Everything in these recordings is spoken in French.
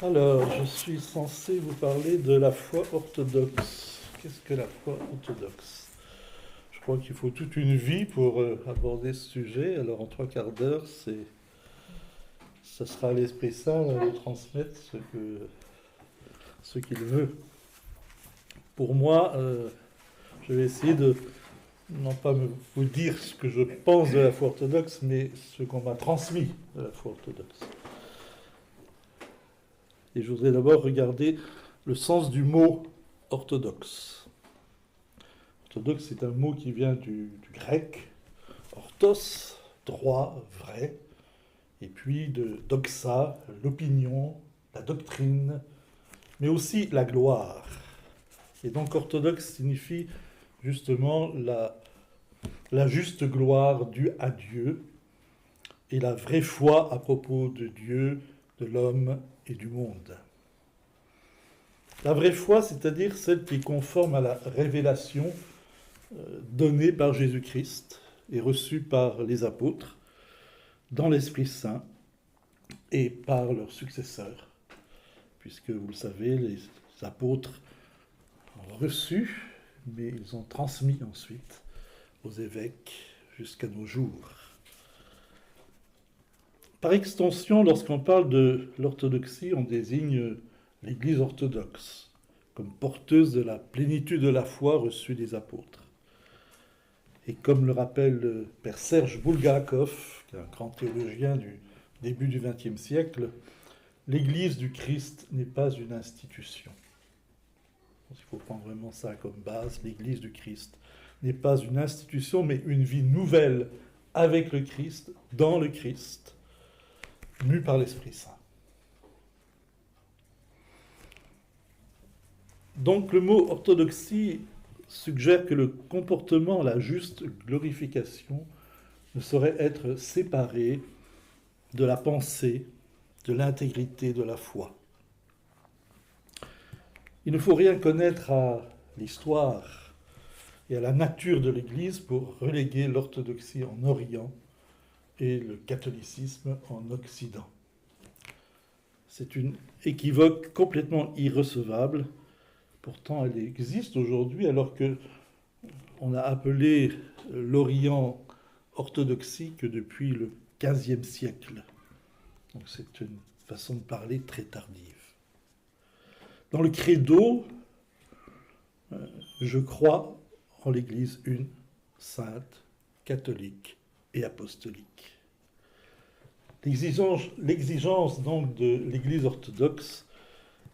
Alors, je suis censé vous parler de la foi orthodoxe. Qu'est-ce que la foi orthodoxe? Je crois qu'il faut toute une vie pour aborder ce sujet. Alors, en trois quarts d'heure, ce sera à l'Esprit Saint de transmettre ce qu'il veut. Pour moi, je vais essayer de non pas vous dire ce que je pense de la foi orthodoxe, mais ce qu'on m'a transmis de la foi orthodoxe. Et je voudrais d'abord regarder le sens du mot orthodoxe. Orthodoxe, c'est un mot qui vient du grec, orthos, droit, vrai, et puis de doxa, l'opinion, la doctrine, mais aussi la gloire. Et donc orthodoxe signifie justement la juste gloire due à Dieu et la vraie foi à propos de Dieu, de l'homme et du monde. La vraie foi, c'est-à-dire celle qui est conforme à la révélation donnée par Jésus-Christ et reçue par les apôtres dans l'Esprit Saint et par leurs successeurs, puisque vous le savez, les apôtres ont reçu, mais ils ont transmis ensuite aux évêques jusqu'à nos jours. Par extension, lorsqu'on parle de l'orthodoxie, on désigne l'Église orthodoxe comme porteuse de la plénitude de la foi reçue des apôtres. Et comme le rappelle le père Serge Bulgakov, qui est un grand théologien du début du XXe siècle, l'Église du Christ n'est pas une institution. Il faut prendre vraiment ça comme base. L'Église du Christ n'est pas une institution, mais une vie nouvelle avec le Christ, dans le Christ, mue par l'Esprit Saint. Donc le mot orthodoxie suggère que le comportement, la juste glorification, ne saurait être séparé de la pensée, de l'intégrité de la foi. Il ne faut rien connaître à l'histoire et à la nature de l'Église pour reléguer l'orthodoxie en Orient et le catholicisme en Occident. C'est une équivoque complètement irrecevable. Pourtant, elle existe aujourd'hui alors que on a appelé l'Orient orthodoxique depuis le XVe siècle. Donc c'est une façon de parler très tardive. Dans le credo, je crois en l'Église une, sainte, catholique et apostolique. L'exigence donc de l'Église orthodoxe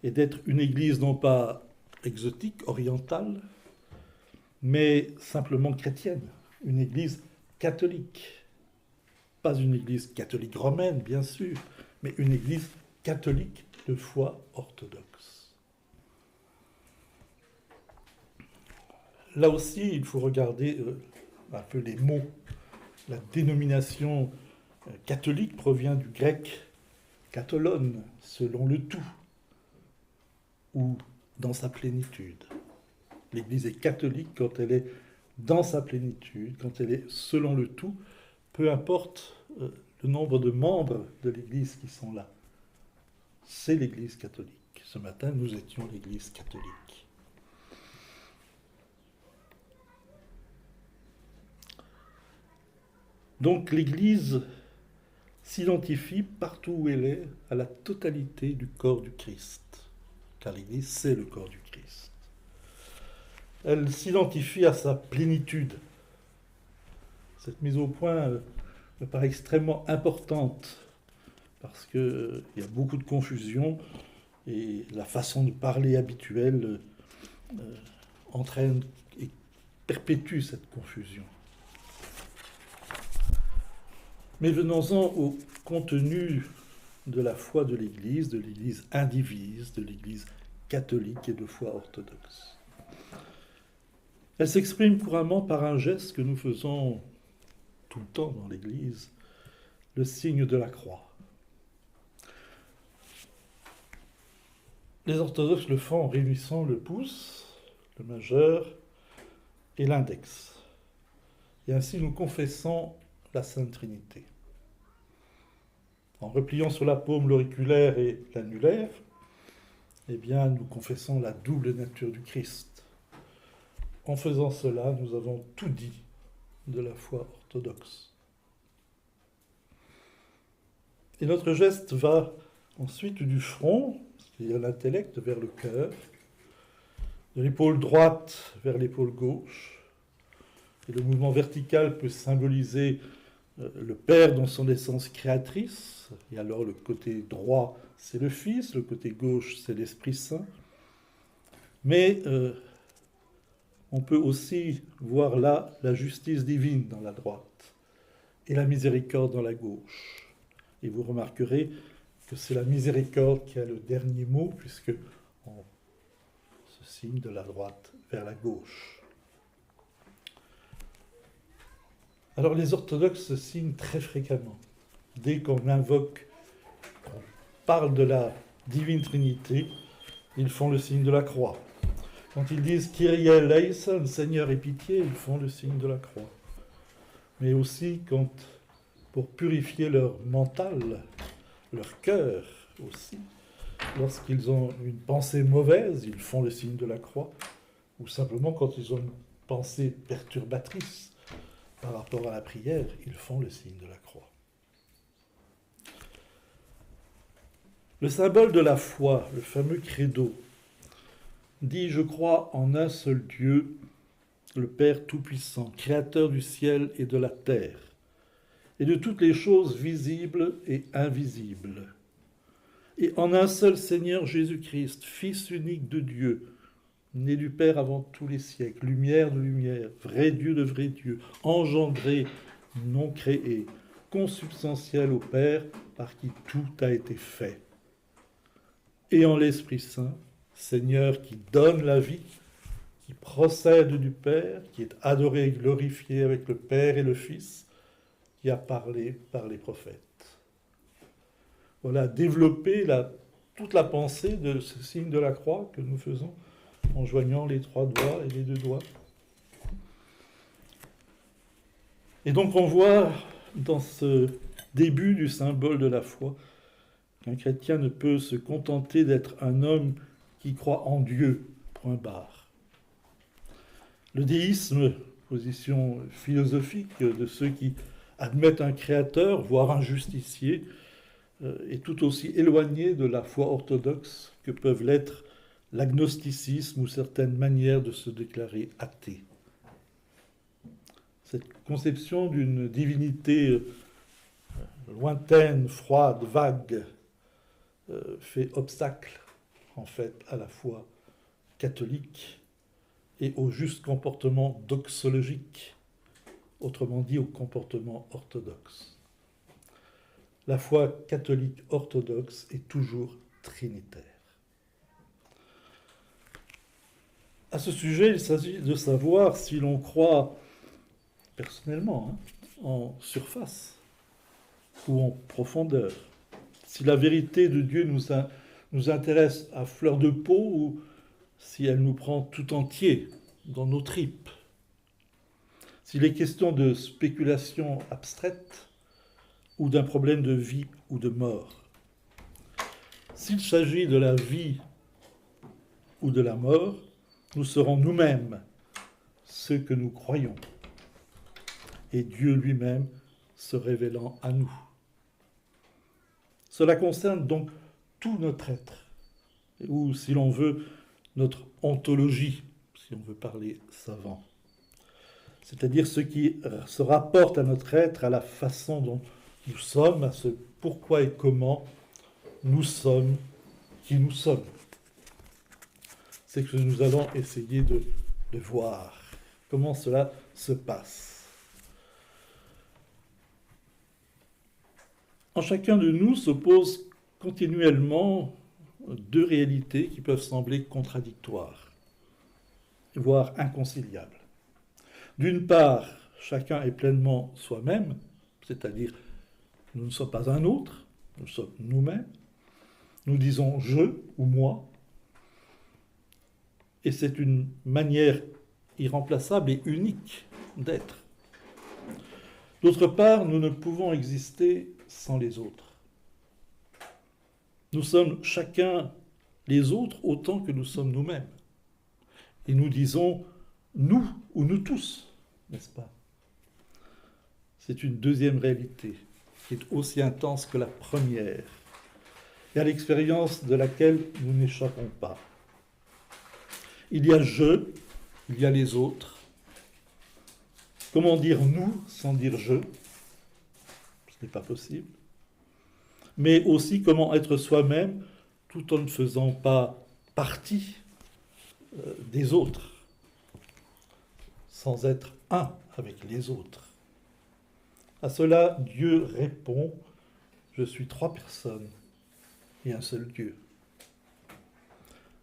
est d'être une Église non pas exotique, orientale, mais simplement chrétienne, une Église catholique. Pas une Église catholique romaine, bien sûr, mais une Église catholique de foi orthodoxe. Là aussi, il faut regarder un peu les mots. La dénomination catholique provient du grec katholon, selon le tout, ou dans sa plénitude. L'Église est catholique quand elle est dans sa plénitude, quand elle est selon le tout, peu importe le nombre de membres de l'Église qui sont là. C'est l'Église catholique. Ce matin, nous étions l'Église catholique. Donc l'Église s'identifie partout où elle est à la totalité du corps du Christ, car l'Église c'est le corps du Christ. Elle s'identifie à sa plénitude. Cette mise au point me paraît extrêmement importante parce qu'il y a beaucoup de confusion et la façon de parler habituelle entraîne et perpétue cette confusion. Mais venons-en au contenu de la foi de l'Église indivise, de l'Église catholique et de foi orthodoxe. Elle s'exprime couramment par un geste que nous faisons tout le temps dans l'Église, le signe de la croix. Les orthodoxes le font en réunissant le pouce, le majeur et l'index. Et ainsi nous confessons la Sainte Trinité. En repliant sur la paume l'auriculaire et l'annulaire, eh bien, nous confessons la double nature du Christ. En faisant cela, nous avons tout dit de la foi orthodoxe. Et notre geste va ensuite du front, c'est-à-dire l'intellect, vers le cœur, de l'épaule droite vers l'épaule gauche. Et le mouvement vertical peut symboliser le Père dans son essence créatrice. Et alors le côté droit, c'est le Fils, le côté gauche, c'est l'Esprit Saint. Mais on peut aussi voir là la justice divine dans la droite et la miséricorde dans la gauche. Et vous remarquerez que c'est la miséricorde qui a le dernier mot, puisque on se signe de la droite vers la gauche. Alors les orthodoxes se signent très fréquemment. Dès qu'on invoque, on parle de la divine Trinité, ils font le signe de la croix. Quand ils disent Kyrie eleison, Seigneur aie pitié, ils font le signe de la croix. Mais aussi quand, pour purifier leur mental, leur cœur aussi, lorsqu'ils ont une pensée mauvaise, ils font le signe de la croix, ou simplement quand ils ont une pensée perturbatrice par rapport à la prière, ils font le signe de la croix. Le symbole de la foi, le fameux credo, dit « Je crois en un seul Dieu, le Père Tout-Puissant, Créateur du ciel et de la terre, et de toutes les choses visibles et invisibles, et en un seul Seigneur Jésus-Christ, Fils unique de Dieu, né du Père avant tous les siècles, lumière de lumière, vrai Dieu de vrai Dieu, engendré, non créé, consubstantiel au Père, par qui tout a été fait. Et en l'Esprit Saint, Seigneur qui donne la vie, qui procède du Père, qui est adoré et glorifié avec le Père et le Fils, qui a parlé par les prophètes. Voilà, développer toute la pensée de ce signe de la croix que nous faisons en joignant les 3 doigts et les 2 doigts. Et donc on voit dans ce début du symbole de la foi qu'un chrétien ne peut se contenter d'être un homme qui croit en Dieu, point barre. Le déisme, position philosophique de ceux qui admettent un créateur, voire un justicier, est tout aussi éloigné de la foi orthodoxe que peuvent l'être l'agnosticisme ou certaines manières de se déclarer athée. Cette conception d'une divinité lointaine, froide, vague, fait obstacle, en fait, à la foi catholique et au juste comportement doxologique, autrement dit au comportement orthodoxe. La foi catholique orthodoxe est toujours trinitaire. À ce sujet, il s'agit de savoir si l'on croit personnellement en surface ou en profondeur. Si la vérité de Dieu nous intéresse à fleur de peau ou si elle nous prend tout entier dans nos tripes. S'il est question de spéculation abstraite ou d'un problème de vie ou de mort. S'il s'agit de la vie ou de la mort, nous serons nous-mêmes ceux que nous croyons, et Dieu lui-même se révélant à nous. Cela concerne donc tout notre être, ou si l'on veut, notre ontologie, si on veut parler savant. C'est-à-dire ce qui se rapporte à notre être, à la façon dont nous sommes, à ce pourquoi et comment nous sommes qui nous sommes. C'est que nous allons essayer de voir comment cela se passe. En chacun de nous s'opposent continuellement 2 réalités qui peuvent sembler contradictoires, voire inconciliables. D'une part, chacun est pleinement soi-même, c'est-à-dire nous ne sommes pas un autre, nous sommes nous-mêmes. Nous disons « je » ou « moi ». Et c'est une manière irremplaçable et unique d'être. D'autre part, nous ne pouvons exister sans les autres. Nous sommes chacun les autres autant que nous sommes nous-mêmes. Et nous disons nous ou nous tous, n'est-ce pas? C'est une deuxième réalité qui est aussi intense que la première et à l'expérience de laquelle nous n'échappons pas. Il y a je, il y a les autres. Comment dire nous sans dire je? Ce n'est pas possible. Mais aussi comment être soi-même tout en ne faisant pas partie des autres, sans être un avec les autres. À cela, Dieu répond, je suis trois personnes et un seul Dieu.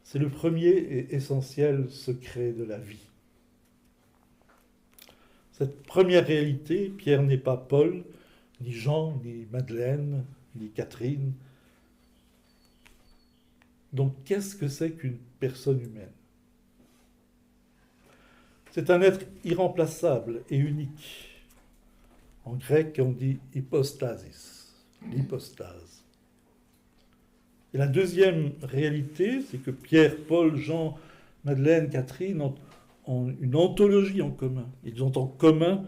C'est le premier et essentiel secret de la vie. Cette première réalité, Pierre n'est pas Paul, ni Jean, ni Madeleine, ni Catherine. Donc qu'est-ce que c'est qu'une personne humaine? C'est un être irremplaçable et unique. En grec, on dit hypostasis, l'hypostase. Et la deuxième réalité, c'est que Pierre, Paul, Jean, Madeleine, Catherine ont une ontologie en commun. Ils ont en commun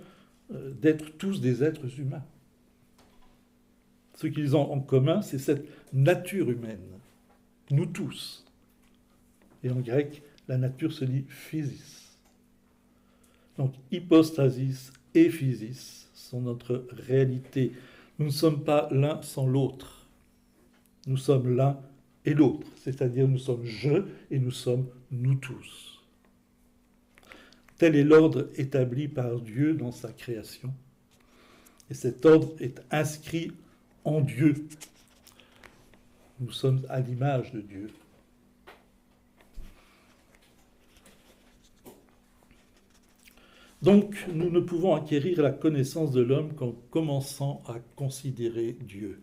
d'être tous des êtres humains. Ce qu'ils ont en commun, c'est cette nature humaine. Nous tous. Et en grec, la nature se dit physis. Donc hypostasis et physis sont notre réalité. Nous ne sommes pas l'un sans l'autre. Nous sommes l'un et l'autre, c'est-à-dire nous sommes je et nous sommes nous tous. Tel est l'ordre établi par Dieu dans sa création. Et cet ordre est inscrit en Dieu. Nous sommes à l'image de Dieu. Donc, nous ne pouvons acquérir la connaissance de l'homme qu'en commençant à considérer Dieu,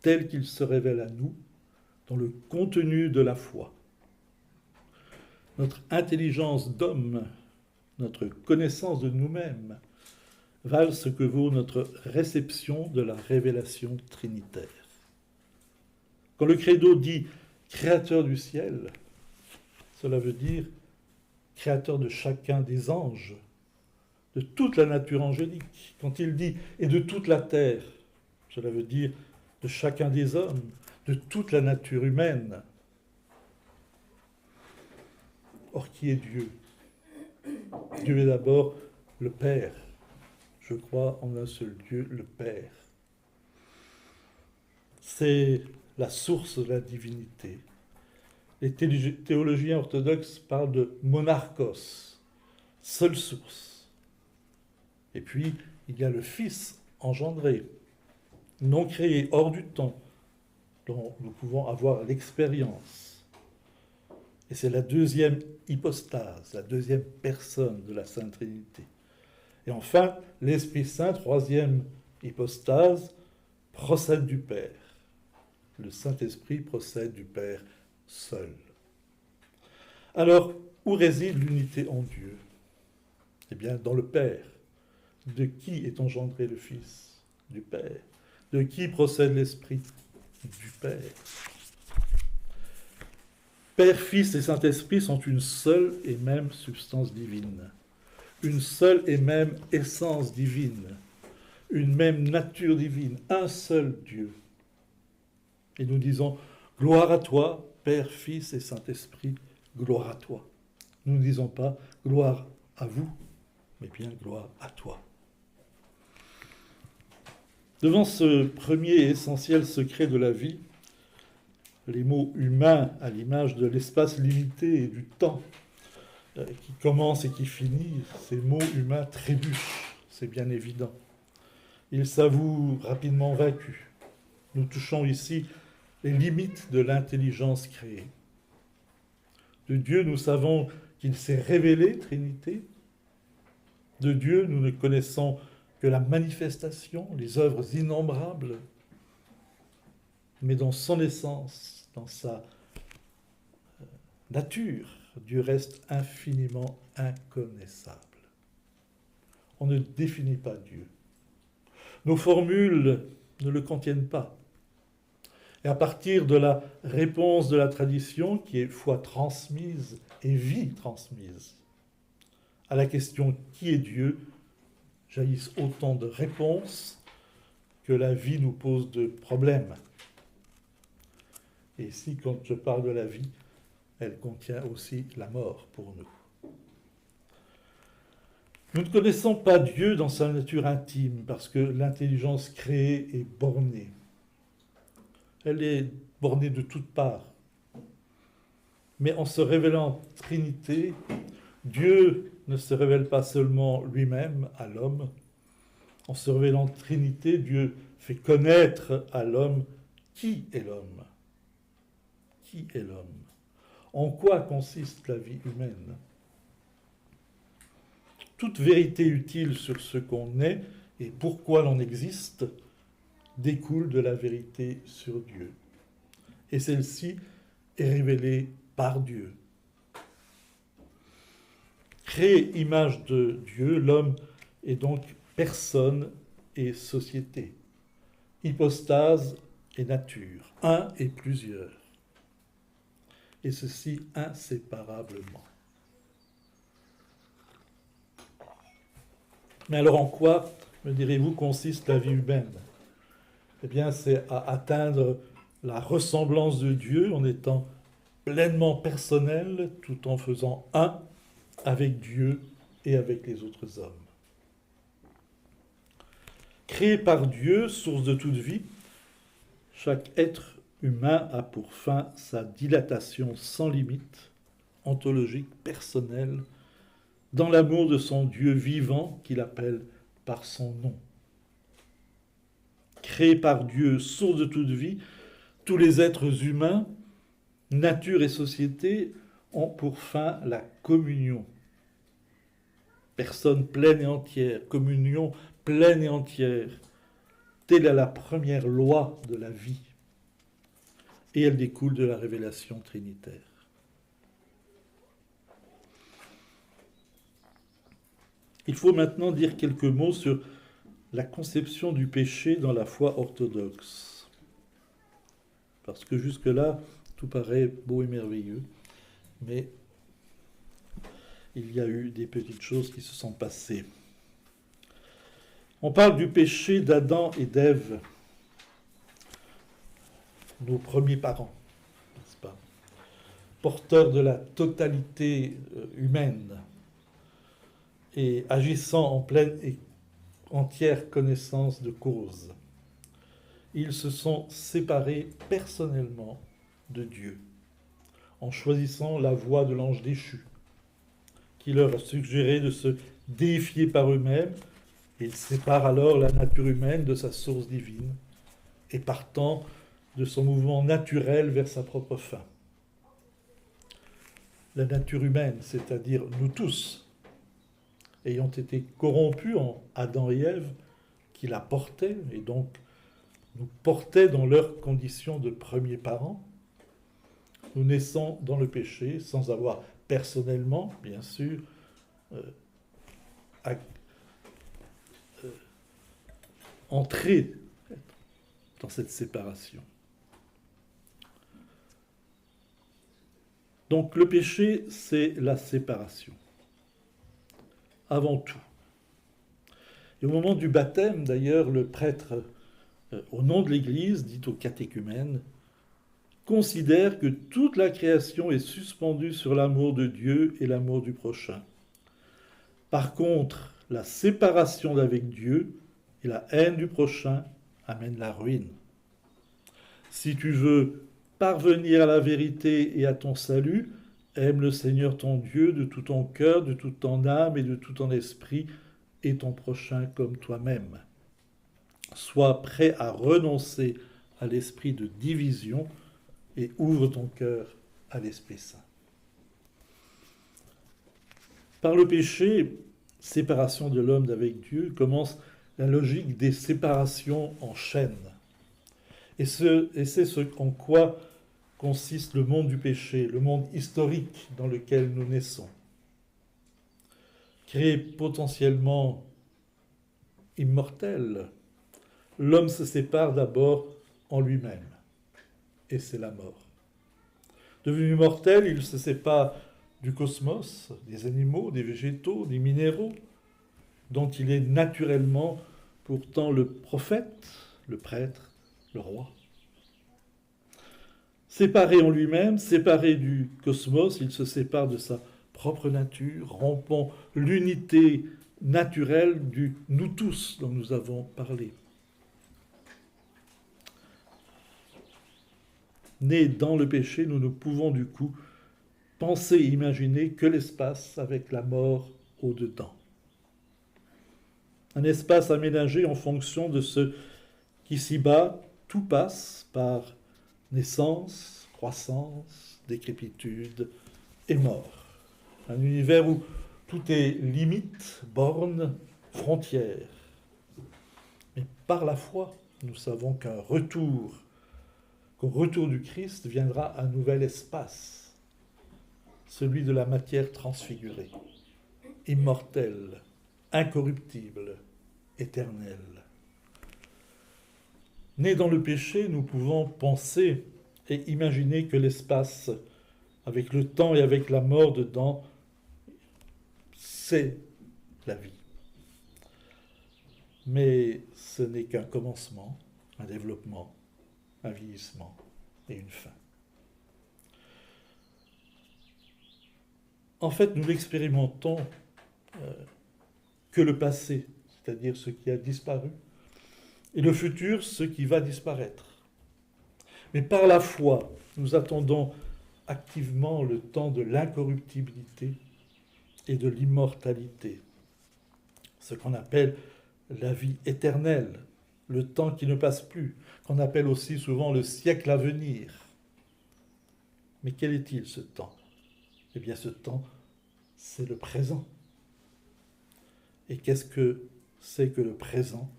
tel qu'il se révèle à nous dans le contenu de la foi. Notre intelligence d'homme, notre connaissance de nous-mêmes, valent ce que vaut notre réception de la révélation trinitaire. Quand le credo dit « créateur du ciel », cela veut dire « créateur de chacun des anges », de toute la nature angélique. Quand il dit « et de toute la terre », cela veut dire de chacun des hommes, de toute la nature humaine. Or, qui est Dieu? Dieu est d'abord le Père. Je crois en un seul Dieu, le Père. C'est la source de la divinité. Les théologiens orthodoxes parlent de monarchos, seule source. Et puis, il y a le Fils engendré, non créé, hors du temps, dont nous pouvons avoir l'expérience. Et c'est la deuxième hypostase, la deuxième personne de la Sainte Trinité. Et enfin, l'Esprit Saint, troisième hypostase, procède du Père. Le Saint-Esprit procède du Père seul. Alors, où réside l'unité en Dieu? Eh bien, dans le Père. De qui est engendré le Fils? Du Père. De qui procède l'Esprit? Du Père. Père, Fils et Saint-Esprit sont une seule et même substance divine, une seule et même essence divine, une même nature divine, un seul Dieu. Et nous disons, gloire à toi, Père, Fils et Saint-Esprit, gloire à toi. Nous ne disons pas, gloire à vous, mais bien gloire à toi. Devant ce premier et essentiel secret de la vie, les mots humains à l'image de l'espace limité et du temps qui commence et qui finit, ces mots humains trébuchent, c'est bien évident. Ils s'avouent rapidement vaincus. Nous touchons ici les limites de l'intelligence créée. De Dieu, nous savons qu'il s'est révélé, Trinité. De Dieu, nous ne connaissons que la manifestation, les œuvres innombrables, mais dans son essence, dans sa nature, Dieu reste infiniment inconnaissable. On ne définit pas Dieu. Nos formules ne le contiennent pas. Et à partir de la réponse de la tradition, qui est foi transmise et vie transmise, à la question qui est Dieu, jaillissent autant de réponses que la vie nous pose de problèmes. Et ici, quand je parle de la vie, elle contient aussi la mort pour nous. Nous ne connaissons pas Dieu dans sa nature intime, parce que l'intelligence créée est bornée. Elle est bornée de toutes parts. Mais en se révélant Trinité, Dieu ne se révèle pas seulement lui-même à l'homme. En se révélant Trinité, Dieu fait connaître à l'homme qui est l'homme. Qui est l'homme? En quoi consiste la vie humaine? Toute vérité utile sur ce qu'on est et pourquoi l'on existe découle de la vérité sur Dieu. Et celle-ci est révélée par Dieu. Créé image de Dieu, l'homme est donc personne et société, hypostase et nature, un et plusieurs, et ceci inséparablement. Mais alors en quoi, me direz-vous, consiste la vie humaine? Eh bien, c'est à atteindre la ressemblance de Dieu en étant pleinement personnel, tout en faisant un avec Dieu et avec les autres hommes. Créé par Dieu, source de toute vie, chaque être humain a pour fin sa dilatation sans limite, ontologique, personnelle, dans l'amour de son Dieu vivant qu'il appelle par son nom. Créé par Dieu, source de toute vie, tous les êtres humains, nature et société, ont pour fin la communion. Personne pleine et entière, communion pleine et entière. Telle est la première loi de la vie. Et elle découle de la révélation trinitaire. Il faut maintenant dire quelques mots sur la conception du péché dans la foi orthodoxe. Parce que jusque-là, tout paraît beau et merveilleux, mais il y a eu des petites choses qui se sont passées. On parle du péché d'Adam et d'Ève, nos premiers parents, n'est-ce pas? Porteurs de la totalité humaine et agissant en pleine et entière connaissance de cause. Ils se sont séparés personnellement de Dieu, en choisissant la voie de l'ange déchu, qui leur a suggéré de se déifier par eux-mêmes. Ils séparent alors la nature humaine de sa source divine, et partant de son mouvement naturel vers sa propre fin. La nature humaine, c'est-à-dire nous tous, ayant été corrompus en Adam et Ève, qui la portaient, et donc nous portaient dans leurs conditions de premiers parents, nous naissons dans le péché sans avoir personnellement, bien sûr, entré dans cette séparation. Donc le péché, c'est la séparation, avant tout. Et au moment du baptême, d'ailleurs, le prêtre, au nom de l'Église, dit aux catéchumènes, considère que toute la création est suspendue sur l'amour de Dieu et l'amour du prochain. Par contre, la séparation d'avec Dieu et la haine du prochain amènent la ruine. Si tu veux parvenir à la vérité et à ton salut, aime le Seigneur ton Dieu de tout ton cœur, de toute ton âme et de tout ton esprit, et ton prochain comme toi-même. Sois prêt à renoncer à l'esprit de division et ouvre ton cœur à l'Esprit Saint. Par le péché, séparation de l'homme d'avec Dieu, commence la logique des séparations en chaîne. Et c'est ce en quoi consiste le monde du péché, le monde historique dans lequel nous naissons. Créé potentiellement immortel, l'homme se sépare d'abord en lui-même. et c'est la mort. Devenu mortel, il se sépare du cosmos, des animaux, des végétaux, des minéraux, dont il est naturellement pourtant le prophète, le prêtre, le roi. Séparé en lui-même, séparé du cosmos, il se sépare de sa propre nature, rompant l'unité naturelle du nous tous dont nous avons parlé. Nés dans le péché, nous ne pouvons du coup penser et imaginer que l'espace avec la mort au-dedans. Un espace aménagé en fonction de ce qu'ici-bas, tout passe par naissance, croissance, décrépitude et mort. Un univers où tout est limite, borne, frontière. Mais par la foi, nous savons qu'au retour du Christ viendra un nouvel espace, celui de la matière transfigurée, immortelle, incorruptible, éternelle. Nés dans le péché, nous pouvons penser et imaginer que l'espace, avec le temps et avec la mort dedans, c'est la vie. Mais ce n'est qu'un commencement, un développement, un vieillissement et une fin. En fait, nous n'expérimentons que le passé, c'est-à-dire ce qui a disparu, et le futur, ce qui va disparaître. Mais par la foi, nous attendons activement le temps de l'incorruptibilité et de l'immortalité, ce qu'on appelle la vie éternelle, le temps qui ne passe plus, qu'on appelle aussi souvent le siècle à venir. Mais quel est-il ce temps? Eh bien ce temps, c'est le présent. Et qu'est-ce que c'est que le présent?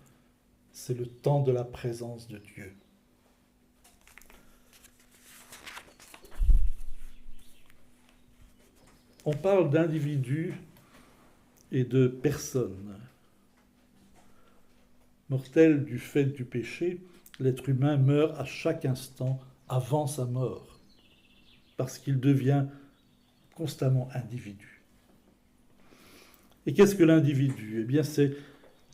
C'est le temps de la présence de Dieu. On parle d'individus et de personnes. Mortel du fait du péché, l'être humain meurt à chaque instant avant sa mort, parce qu'il devient constamment individu. Et qu'est-ce que l'individu? Eh bien, c'est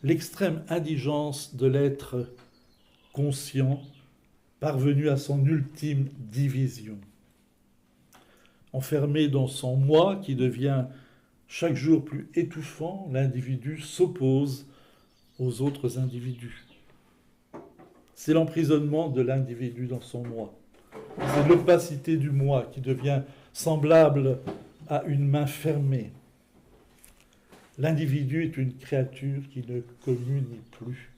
l'extrême indigence de l'être conscient, parvenu à son ultime division. Enfermé dans son moi qui devient chaque jour plus étouffant, l'individu s'oppose aux autres individus. C'est l'emprisonnement de l'individu dans son moi. C'est l'opacité du moi qui devient semblable à une main fermée. L'individu est une créature qui ne communie plus.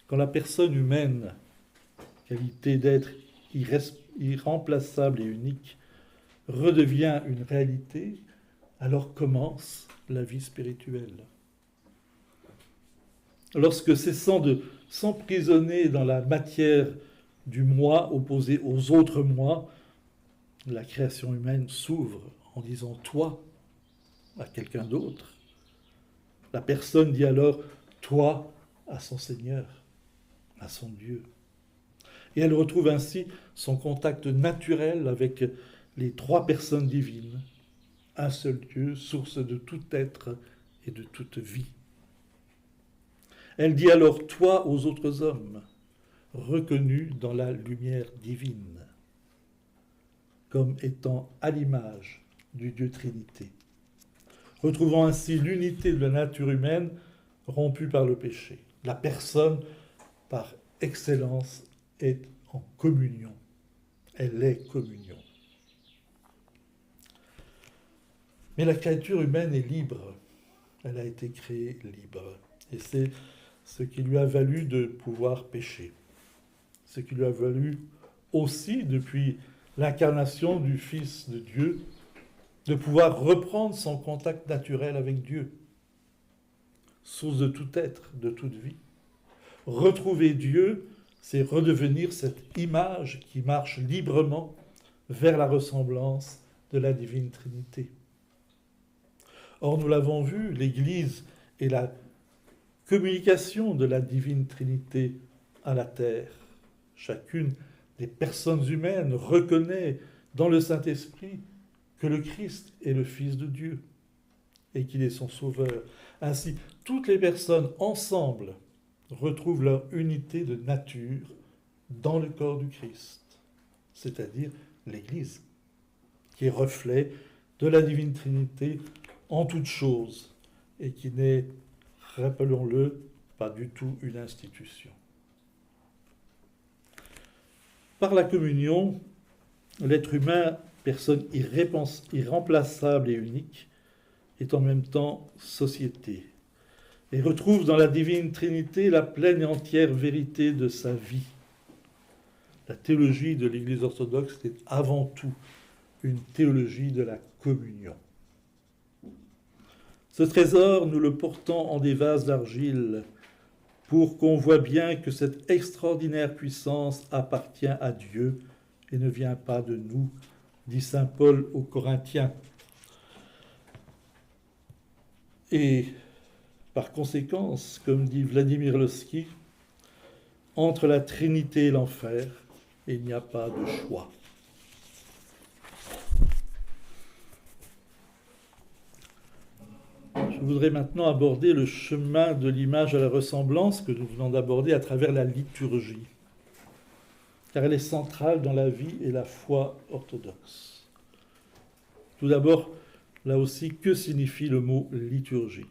Quand la personne humaine, qualité d'être irremplaçable et unique, redevient une réalité, alors commence la vie spirituelle. Lorsque, cessant de s'emprisonner dans la matière du moi opposé aux autres moi, la création humaine s'ouvre en disant « toi » à quelqu'un d'autre. La personne dit alors « toi » à son Seigneur, à son Dieu. Et elle retrouve ainsi son contact naturel avec les trois personnes divines, un seul Dieu, source de tout être et de toute vie. Elle dit alors « toi » aux autres hommes, reconnus dans la lumière divine, comme étant à l'image du Dieu Trinité, retrouvant ainsi l'unité de la nature humaine rompue par le péché. La personne, par excellence, est en communion. Elle est communion. Mais la créature humaine est libre. Elle a été créée libre. Et c'est ce qui lui a valu de pouvoir pécher. Ce qui lui a valu aussi, depuis l'incarnation du Fils de Dieu, de pouvoir reprendre son contact naturel avec Dieu, source de tout être, de toute vie. Retrouver Dieu, c'est redevenir cette image qui marche librement vers la ressemblance de la divine Trinité. Or, nous l'avons vu, l'Église est la communication de la divine Trinité à la terre, chacune des personnes humaines reconnaît dans le Saint-Esprit que le Christ est le Fils de Dieu et qu'il est son Sauveur. Ainsi, toutes les personnes ensemble retrouvent leur unité de nature dans le corps du Christ, c'est-à-dire l'Église, qui est reflet de la Divine Trinité en toutes choses et qui n'est, rappelons-le, pas du tout une institution. Par la communion, l'être humain, personne irremplaçable et unique, est en même temps société et retrouve dans la Divine Trinité la pleine et entière vérité de sa vie. La théologie de l'Église orthodoxe est avant tout une théologie de la communion. Ce trésor, nous le portons en des vases d'argile pour qu'on voit bien que cette extraordinaire puissance appartient à Dieu et ne vient pas de nous, dit saint Paul aux Corinthiens. Et par conséquence, comme dit Vladimir Lossky, entre la Trinité et l'enfer, il n'y a pas de choix. Je voudrais maintenant aborder le chemin de l'image à la ressemblance que nous venons d'aborder à travers la liturgie, car elle est centrale dans la vie et la foi orthodoxe. Tout d'abord, là aussi, que signifie le mot liturgie ?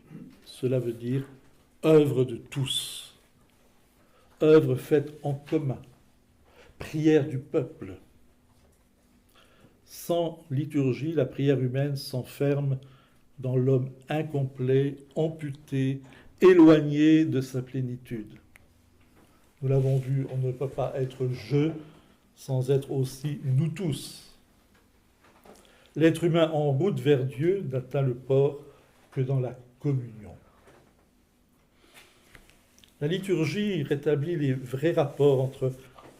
Cela veut dire œuvre de tous, œuvre faite en commun, prière du peuple. Sans liturgie, la prière humaine s'enferme dans l'homme incomplet, amputé, éloigné de sa plénitude. Nous l'avons vu, on ne peut pas être je sans être aussi nous tous. L'être humain en route vers Dieu n'atteint le port que dans la communion. La liturgie rétablit les vrais rapports entre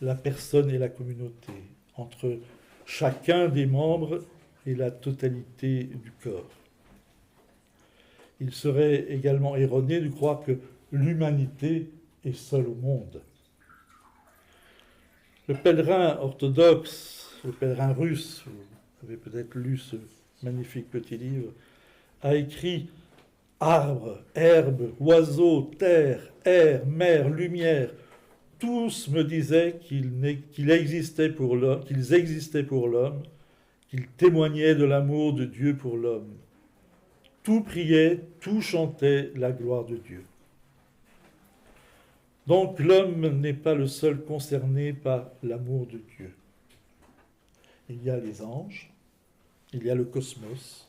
la personne et la communauté, entre chacun des membres et la totalité du corps. Il serait également erroné de croire que l'humanité est seule au monde. Le pèlerin orthodoxe, le pèlerin russe, vous avez peut-être lu ce magnifique petit livre, a écrit « Arbres, herbes, oiseaux, terre, air, mer, lumière, tous me disaient qu'ils existaient pour l'homme, qu'ils témoignaient de l'amour de Dieu pour l'homme. Tout priait, tout chantait la gloire de Dieu. » Donc l'homme n'est pas le seul concerné par l'amour de Dieu. Il y a les anges, il y a le cosmos,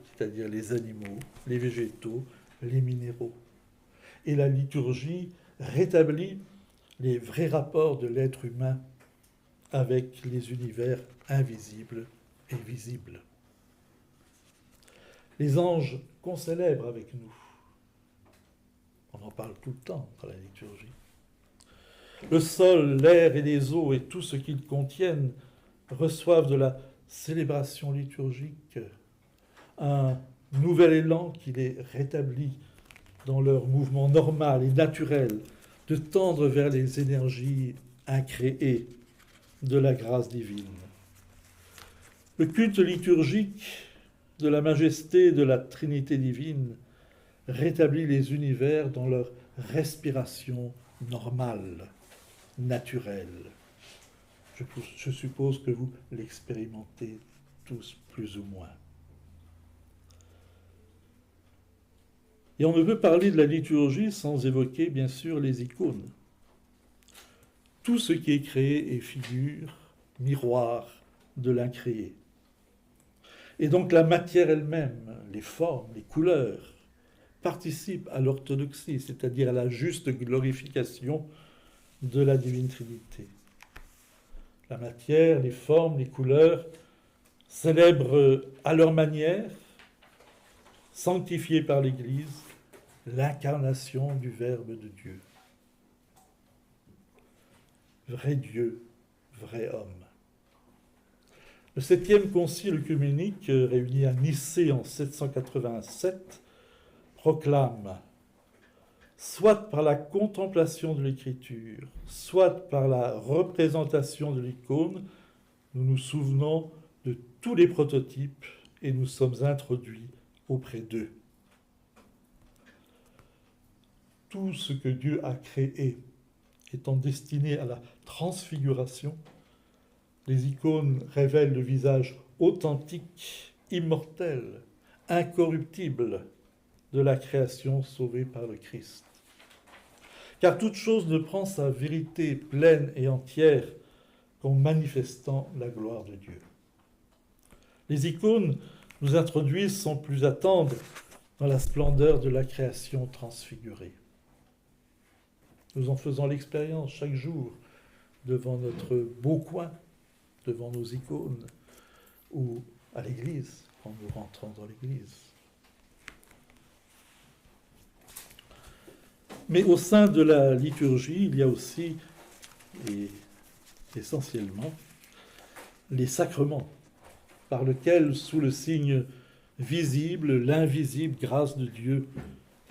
c'est-à-dire les animaux, les végétaux, les minéraux. Et la liturgie rétablit les vrais rapports de l'être humain avec les univers invisibles et visibles. Les anges qu'on célèbre avec nous, on en parle tout le temps dans la liturgie. Le sol, l'air et les eaux et tout ce qu'ils contiennent reçoivent de la célébration liturgique un nouvel élan qui les rétablit dans leur mouvement normal et naturel de tendre vers les énergies incréées de la grâce divine. Le culte liturgique de la majesté de la Trinité divine rétablit les univers dans leur respiration normale, naturelle. Je suppose que vous l'expérimentez tous plus ou moins. Et on ne peut parler de la liturgie sans évoquer, bien sûr, les icônes. Tout ce qui est créé est figure, miroir de l'incréé. Et donc la matière elle-même, les formes, les couleurs, participent à l'orthodoxie, c'est-à-dire à la juste glorification de la Divine Trinité. La matière, les formes, les couleurs célèbrent à leur manière, sanctifiées par l'Église, l'incarnation du Verbe de Dieu. Vrai Dieu, vrai homme. Le 7e concile œcuménique, réuni à Nicée en 787, proclame « soit par la contemplation de l'écriture, soit par la représentation de l'icône, nous nous souvenons de tous les prototypes et nous sommes introduits auprès d'eux. Tout ce que Dieu a créé étant destiné à la transfiguration, les icônes révèlent le visage authentique, immortel, incorruptible de la création sauvée par le Christ. Car toute chose ne prend sa vérité pleine et entière qu'en manifestant la gloire de Dieu. Les icônes nous introduisent sans plus attendre dans la splendeur de la création transfigurée. Nous en faisons l'expérience chaque jour devant notre beau coin, devant nos icônes, ou à l'église, quand nous rentrons dans l'église. Mais au sein de la liturgie, il y a aussi, et essentiellement, les sacrements, par lesquels, sous le signe visible, l'invisible grâce de Dieu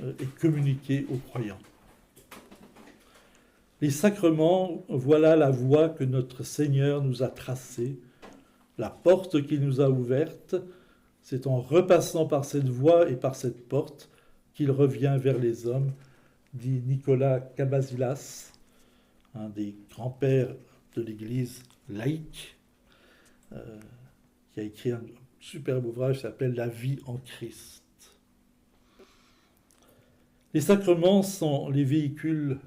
est communiquée aux croyants. Les sacrements, voilà la voie que notre Seigneur nous a tracée, la porte qu'il nous a ouverte. C'est en repassant par cette voie et par cette porte qu'il revient vers les hommes, dit Nicolas Cabasilas, un des grands-pères de l'Église laïque, qui a écrit un superbe ouvrage qui s'appelle « La vie en Christ ». Les sacrements sont les véhicules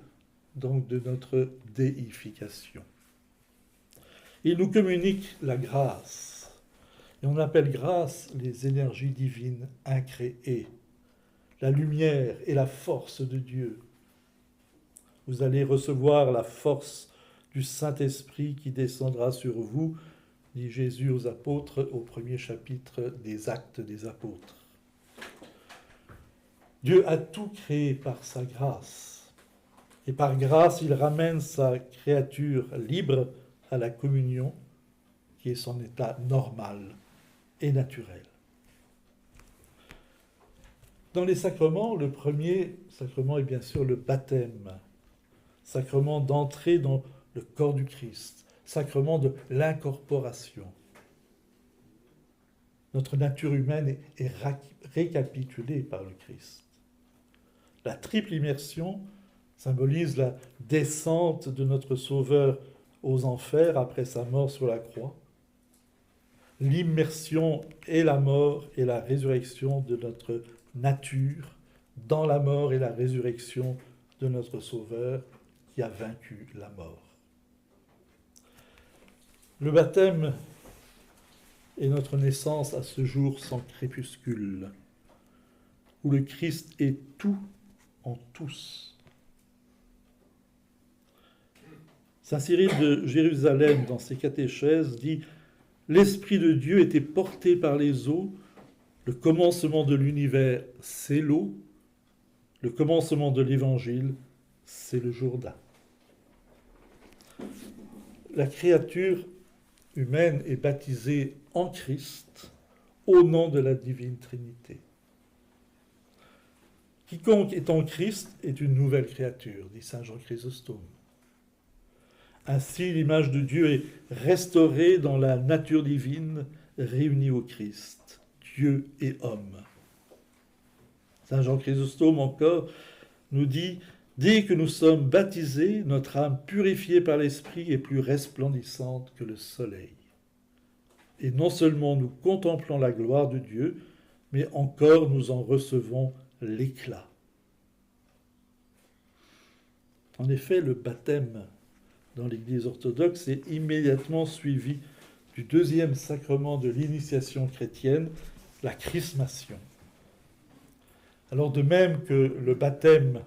donc de notre déification. Ils nous communiquent la grâce. Et on appelle grâce les énergies divines incréées, la lumière et la force de Dieu. Vous allez recevoir la force du Saint-Esprit qui descendra sur vous, dit Jésus aux apôtres au premier chapitre des Actes des Apôtres. Dieu a tout créé par sa grâce. Et par grâce, il ramène sa créature libre à la communion, qui est son état normal et naturel. Dans les sacrements, le premier sacrement est bien sûr le baptême, sacrement d'entrée dans le corps du Christ, sacrement de l'incorporation. Notre nature humaine est récapitulée par le Christ. La triple immersion symbolise la descente de notre Sauveur aux enfers après sa mort sur la croix, l'immersion et la mort et la résurrection de notre nature dans la mort et la résurrection de notre Sauveur qui a vaincu la mort. Le baptême est notre naissance à ce jour sans crépuscule, où le Christ est tout en tous. Saint Cyril de Jérusalem, dans ses catéchèses, dit « L'Esprit de Dieu était porté par les eaux, le commencement de l'univers, c'est l'eau, le commencement de l'Évangile, c'est le Jourdain. » La créature humaine est baptisée en Christ, au nom de la divine Trinité. Quiconque est en Christ est une nouvelle créature, dit saint Jean Chrysostome. Ainsi, l'image de Dieu est restaurée dans la nature divine, réunie au Christ, Dieu et homme. Saint Jean Chrysostome encore nous dit « Dès que nous sommes baptisés, notre âme purifiée par l'Esprit est plus resplendissante que le soleil. Et non seulement nous contemplons la gloire de Dieu, mais encore nous en recevons l'éclat. » En effet, le baptême dans l'Église orthodoxe est immédiatement suivi du deuxième sacrement de l'initiation chrétienne, la chrismation. Alors de même que le baptême,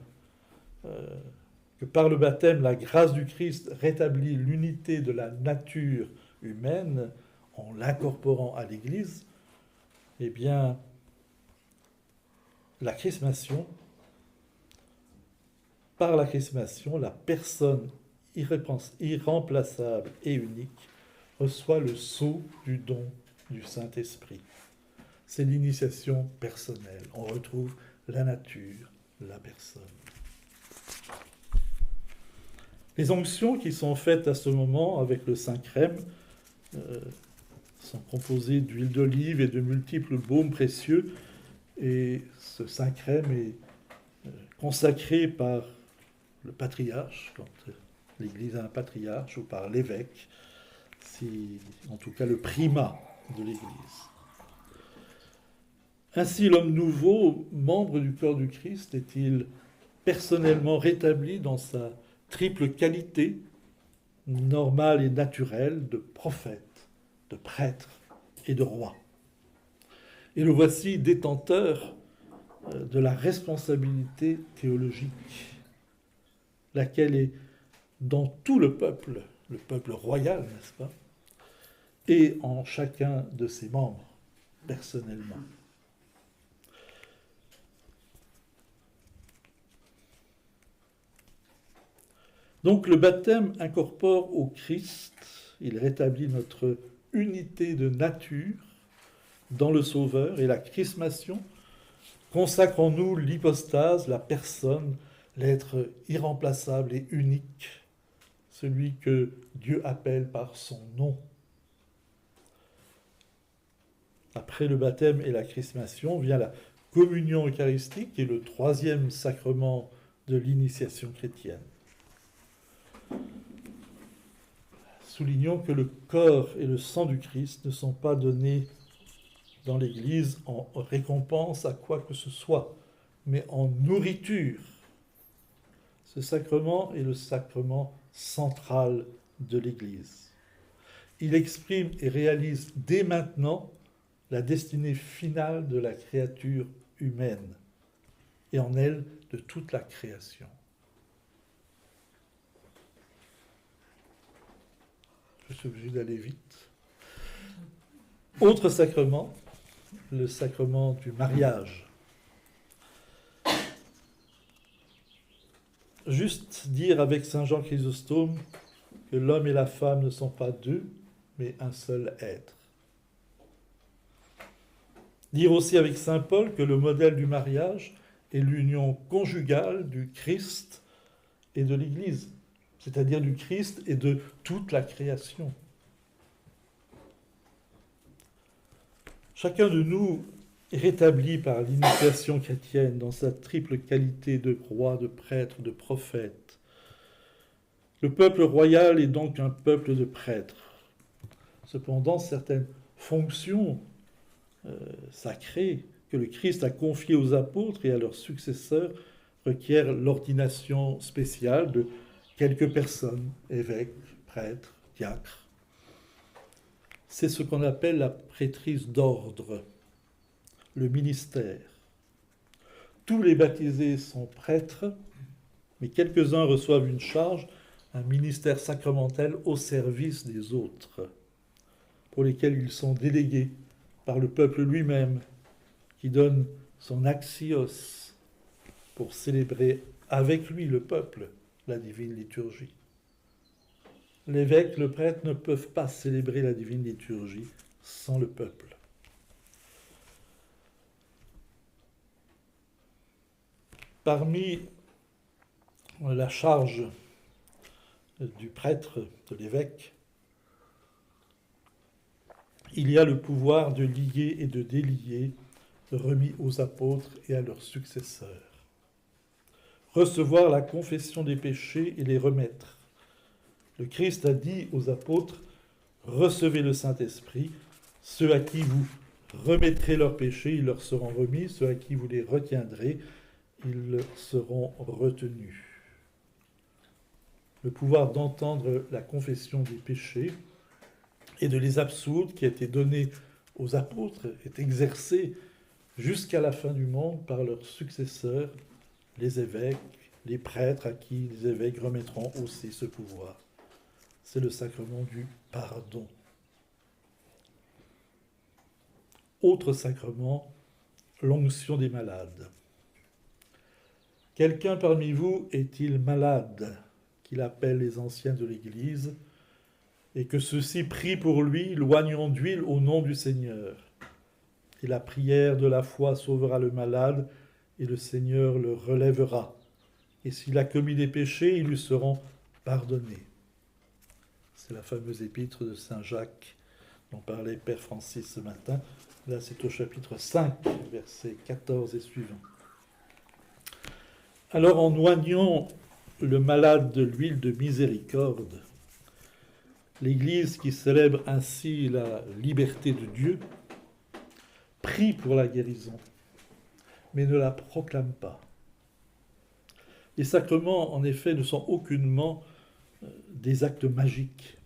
que par le baptême, la grâce du Christ rétablit l'unité de la nature humaine en l'incorporant à l'Église, eh bien, la chrismation, par la chrismation, la personne irremplaçable et unique reçoit le sceau du don du Saint-Esprit. C'est l'initiation personnelle. On retrouve la nature, la personne. Les onctions qui sont faites à ce moment avec le Saint-Crème sont composées d'huile d'olive et de multiples baumes précieux. Et ce Saint-Crème est consacré par le patriarche, quand l'Église a un patriarche, ou par l'évêque, en tout cas le primat de l'Église. Ainsi, l'homme nouveau, membre du corps du Christ, est-il personnellement rétabli dans sa triple qualité, normale et naturelle, de prophète, de prêtre et de roi. Et le voici détenteur de la responsabilité théologique, laquelle est dans tout le peuple royal, n'est-ce pas, et en chacun de ses membres, personnellement. Donc le baptême incorpore au Christ, il rétablit notre unité de nature dans le Sauveur, et la chrismation consacre en nous l'hypostase, la personne, l'être irremplaçable et unique, celui que Dieu appelle par son nom. Après le baptême et la chrismation vient la communion eucharistique, qui est le troisième sacrement de l'initiation chrétienne. Soulignons que le corps et le sang du Christ ne sont pas donnés dans l'Église en récompense à quoi que ce soit, mais en nourriture. Ce sacrement est le sacrement central de l'Église. Il exprime et réalise dès maintenant la destinée finale de la créature humaine, et en elle de toute la création. Je suis obligé d'aller vite. Autre sacrement, le sacrement du mariage. Juste dire avec saint Jean Chrysostome que l'homme et la femme ne sont pas deux, mais un seul être. Dire aussi avec saint Paul que le modèle du mariage est l'union conjugale du Christ et de l'Église, c'est-à-dire du Christ et de toute la création. Chacun de nous est rétabli par l'initiation chrétienne dans sa triple qualité de roi, de prêtre, de prophète. Le peuple royal est donc un peuple de prêtres. Cependant, certaines fonctions sacrées que le Christ a confiées aux apôtres et à leurs successeurs requièrent l'ordination spéciale de quelques personnes, évêques, prêtres, diacres. C'est ce qu'on appelle la prêtrise d'ordre, le ministère. Tous les baptisés sont prêtres, mais quelques-uns reçoivent une charge, un ministère sacramentel au service des autres, pour lesquels ils sont délégués par le peuple lui-même, qui donne son axios pour célébrer avec lui, le peuple, la divine liturgie. L'évêque, le prêtre ne peuvent pas célébrer la divine liturgie sans le peuple. Parmi la charge du prêtre, de l'évêque, il y a le pouvoir de lier et de délier remis aux apôtres et à leurs successeurs. Recevoir la confession des péchés et les remettre. Le Christ a dit aux apôtres, « Recevez le Saint-Esprit, ceux à qui vous remettrez leurs péchés, ils leur seront remis, ceux à qui vous les retiendrez, ils seront retenus. » Le pouvoir d'entendre la confession des péchés et de les absoudre qui a été donné aux apôtres est exercé jusqu'à la fin du monde par leurs successeurs, les évêques, les prêtres à qui les évêques remettront aussi ce pouvoir. C'est le sacrement du pardon. Autre sacrement, l'onction des malades. Quelqu'un parmi vous est-il malade, qu'il appelle les anciens de l'Église, et que ceux-ci prient pour lui, loignant d'huile au nom du Seigneur. Et la prière de la foi sauvera le malade, et le Seigneur le relèvera. Et s'il a commis des péchés, ils lui seront pardonner. C'est la fameuse épître de Saint Jacques dont parlait Père Francis ce matin. Là, c'est au chapitre 5, versets 14 et suivants. Alors, en oignant le malade de l'huile de miséricorde, l'Église qui célèbre ainsi la liberté de Dieu prie pour la guérison, mais ne la proclame pas. Les sacrements, en effet, ne sont aucunement des actes magiques.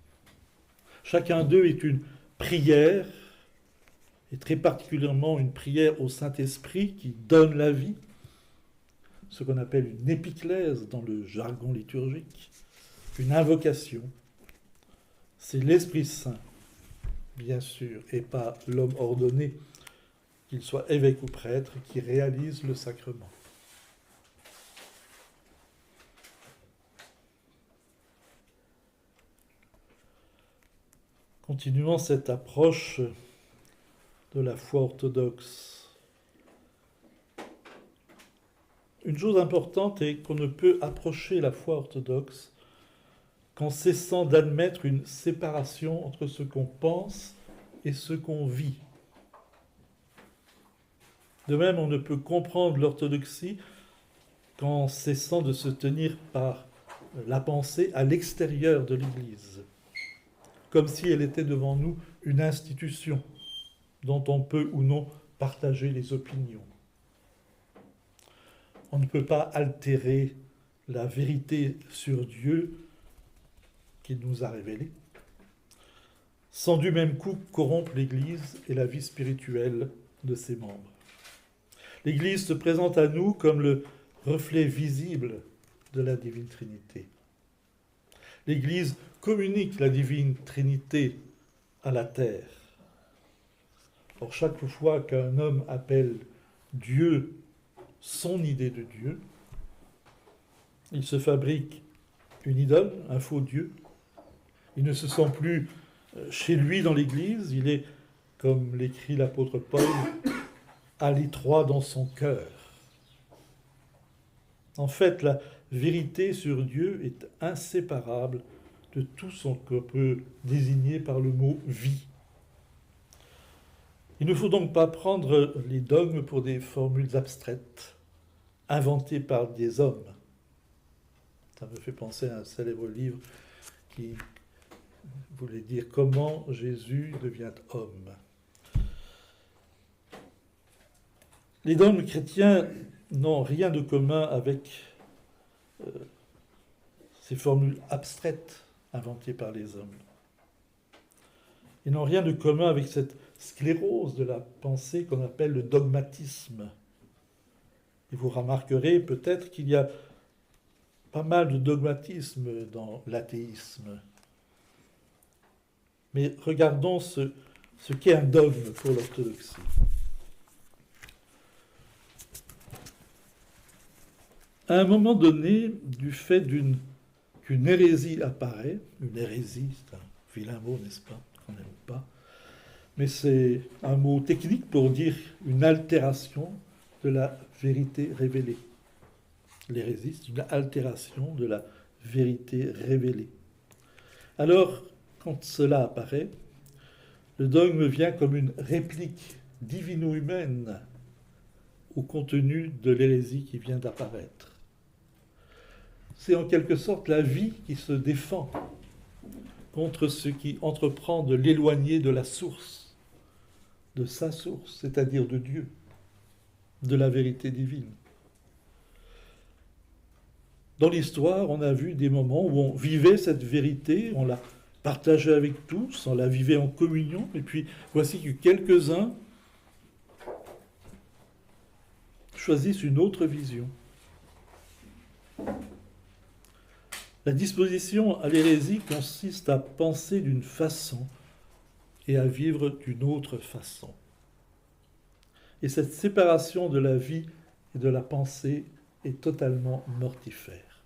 Chacun d'eux est une prière, et très particulièrement une prière au Saint-Esprit qui donne la vie, ce qu'on appelle une épiclèse dans le jargon liturgique, une invocation. C'est l'Esprit Saint, bien sûr, et pas l'homme ordonné, qu'il soit évêque ou prêtre, qui réalise le sacrement. Continuons cette approche de la foi orthodoxe. Une chose importante est qu'on ne peut approcher la foi orthodoxe qu'en cessant d'admettre une séparation entre ce qu'on pense et ce qu'on vit. De même, on ne peut comprendre l'orthodoxie qu'en cessant de se tenir par la pensée à l'extérieur de l'Église, comme si elle était devant nous une institution dont on peut ou non partager les opinions. On ne peut pas altérer la vérité sur Dieu qu'il nous a révélée, sans du même coup corrompre l'Église et la vie spirituelle de ses membres. L'Église se présente à nous comme le reflet visible de la Divine Trinité. L'Église communique la Divine Trinité à la terre. Or, chaque fois qu'un homme appelle Dieu son idée de Dieu, il se fabrique une idole, un faux Dieu. Il ne se sent plus chez lui dans l'Église, il est, comme l'écrit l'apôtre Paul, à l'étroit dans son cœur. En fait, la vérité sur Dieu est inséparable de tout ce qu'on peut désigner par le mot « vie ». Il ne faut donc pas prendre les dogmes pour des formules abstraites, inventées par des hommes. Ça me fait penser à un célèbre livre qui voulait dire « Comment Jésus devient homme ». Les dogmes chrétiens n'ont rien de commun avec ces formules abstraites inventées par les hommes. Ils n'ont rien de commun avec cette sclérose de la pensée qu'on appelle le dogmatisme. Et vous remarquerez peut-être qu'il y a pas mal de dogmatisme dans l'athéisme. Mais regardons ce qu'est un dogme pour l'orthodoxie. À un moment donné, du fait qu'une hérésie apparaît, une hérésie, c'est un vilain mot, n'est-ce pas, qu'on n'aime pas, mais c'est un mot technique pour dire une altération de la vérité révélée. L'hérésie, c'est une altération de la vérité révélée. Alors, quand cela apparaît, le dogme vient comme une réplique divino-humaine au contenu de l'hérésie qui vient d'apparaître. C'est en quelque sorte la vie qui se défend contre ce qui entreprend de l'éloigner de la source, de sa source, c'est-à-dire de Dieu, de la vérité divine. Dans l'histoire, on a vu des moments où on vivait cette vérité, on la partageait avec tous, on la vivait en communion, et puis voici que quelques-uns choisissent une autre vision. La disposition à l'hérésie consiste à penser d'une façon et à vivre d'une autre façon. Et cette séparation de la vie et de la pensée est totalement mortifère.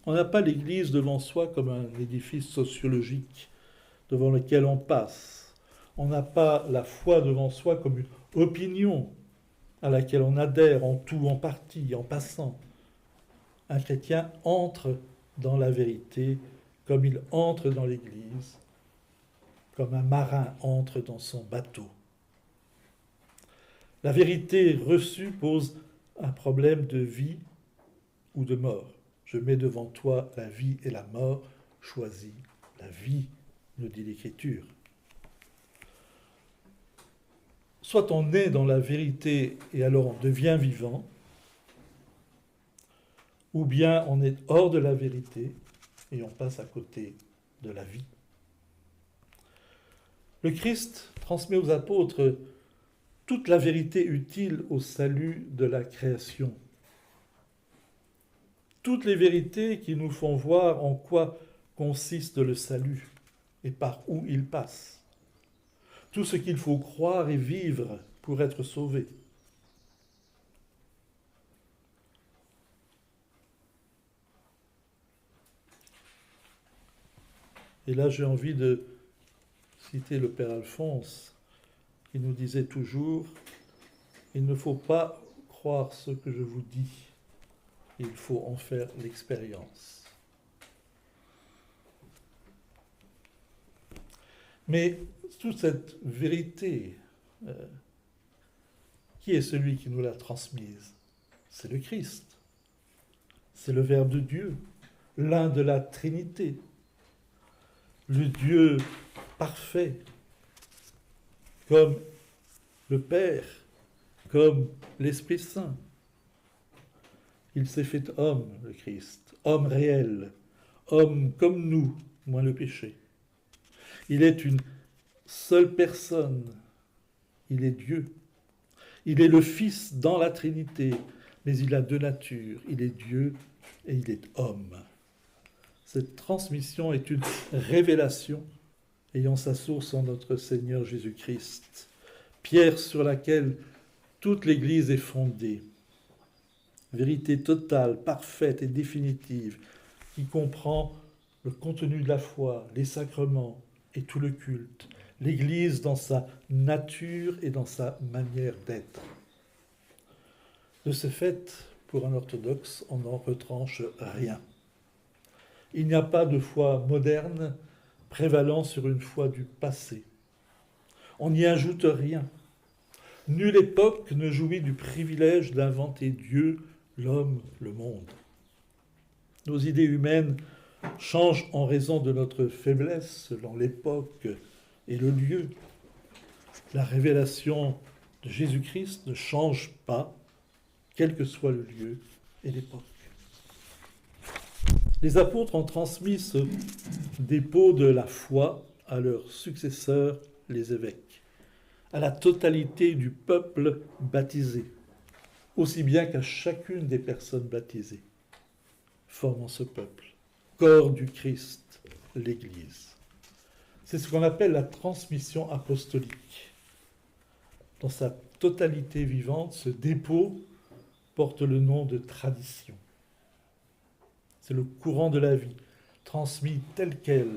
On n'a pas l'Église devant soi comme un édifice sociologique devant lequel on passe. On n'a pas la foi devant soi comme une opinion à laquelle on adhère en tout, en partie, en passant. Un chrétien entre dans la vérité comme il entre dans l'Église, comme un marin entre dans son bateau. La vérité reçue pose un problème de vie ou de mort. Je mets devant toi la vie et la mort, choisis la vie, nous dit l'Écriture. Soit on est dans la vérité et alors on devient vivant, ou bien on est hors de la vérité et on passe à côté de la vie. Le Christ transmet aux apôtres toute la vérité utile au salut de la création. Toutes les vérités qui nous font voir en quoi consiste le salut et par où il passe. Tout ce qu'il faut croire et vivre pour être sauvé. Et là, j'ai envie de citer le Père Alphonse, qui nous disait toujours « Il ne faut pas croire ce que je vous dis, il faut en faire l'expérience. » Mais toute cette vérité, qui est celui qui nous l'a transmise? C'est le Christ. C'est le Verbe de Dieu, l'un de la Trinité, le Dieu parfait, comme le Père, comme l'Esprit Saint. Il s'est fait homme, le Christ, homme réel, homme comme nous, moins le péché. Il est une seule personne, il est Dieu. Il est le Fils dans la Trinité, mais il a deux natures, il est Dieu et il est homme. Cette transmission est une révélation ayant sa source en notre Seigneur Jésus-Christ, pierre sur laquelle toute l'Église est fondée. Vérité totale, parfaite et définitive, qui comprend le contenu de la foi, les sacrements et tout le culte, l'Église dans sa nature et dans sa manière d'être. De ce fait, pour un orthodoxe, on n'en retranche rien. Il n'y a pas de foi moderne prévalant sur une foi du passé. On n'y ajoute rien. Nulle époque ne jouit du privilège d'inventer Dieu, l'homme, le monde. Nos idées humaines changent en raison de notre faiblesse selon l'époque et le lieu. La révélation de Jésus-Christ ne change pas, quel que soit le lieu et l'époque. Les apôtres ont transmis ce dépôt de la foi à leurs successeurs, les évêques, à la totalité du peuple baptisé, aussi bien qu'à chacune des personnes baptisées, formant ce peuple, corps du Christ, l'Église. C'est ce qu'on appelle la transmission apostolique. Dans sa totalité vivante, ce dépôt porte le nom de tradition. C'est le courant de la vie, transmis tel quel,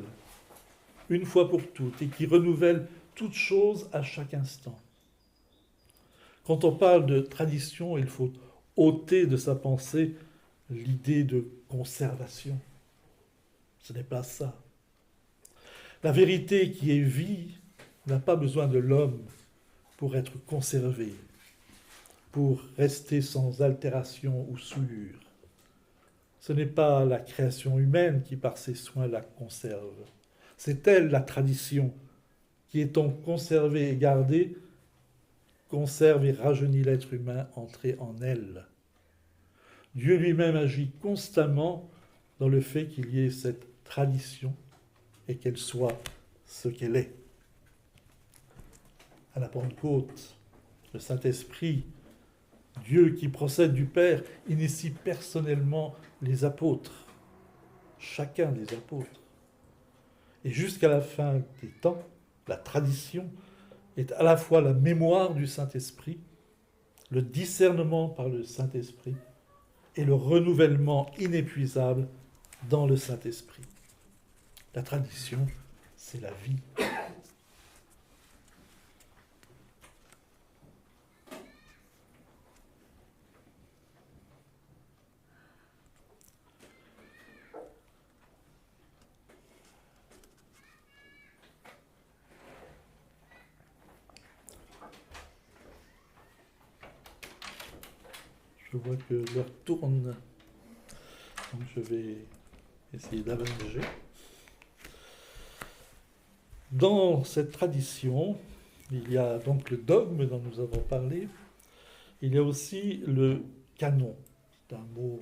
une fois pour toutes, et qui renouvelle toute chose à chaque instant. Quand on parle de tradition, il faut ôter de sa pensée l'idée de conservation. Ce n'est pas ça. La vérité qui est vie n'a pas besoin de l'homme pour être conservée, pour rester sans altération ou souillure. Ce n'est pas la création humaine qui, par ses soins, la conserve. C'est elle, la tradition, qui, étant conservée et gardée, conserve et rajeunit l'être humain entré en elle. Dieu lui-même agit constamment dans le fait qu'il y ait cette tradition et qu'elle soit ce qu'elle est. À la Pentecôte, le Saint-Esprit, Dieu qui procède du Père, initie personnellement les apôtres, chacun des apôtres. Et jusqu'à la fin des temps, la tradition est à la fois la mémoire du Saint-Esprit, le discernement par le Saint-Esprit et le renouvellement inépuisable dans le Saint-Esprit. La tradition, c'est la vie. Je vois que l'heure tourne, donc je vais essayer d'avancer. Dans cette tradition, il y a donc le dogme dont nous avons parlé, il y a aussi le canon. C'est un mot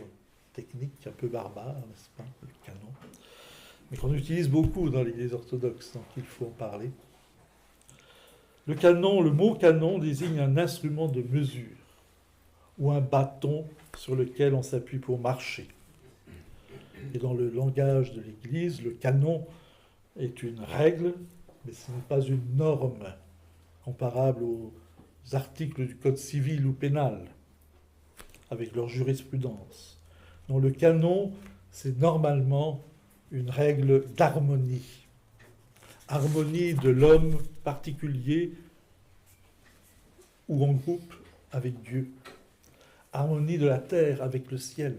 technique un peu barbare, n'est-ce pas, le canon, mais qu'on utilise beaucoup dans l'Église orthodoxe, donc il faut en parler. Le canon, le mot canon désigne un instrument de mesure ou un bâton sur lequel on s'appuie pour marcher. Et dans le langage de l'Église, le canon est une règle, mais ce n'est pas une norme comparable aux articles du Code civil ou pénal, avec leur jurisprudence. Non, le canon, c'est normalement une règle d'harmonie. Harmonie de l'homme particulier ou en groupe avec Dieu. Harmonie de la terre avec le ciel.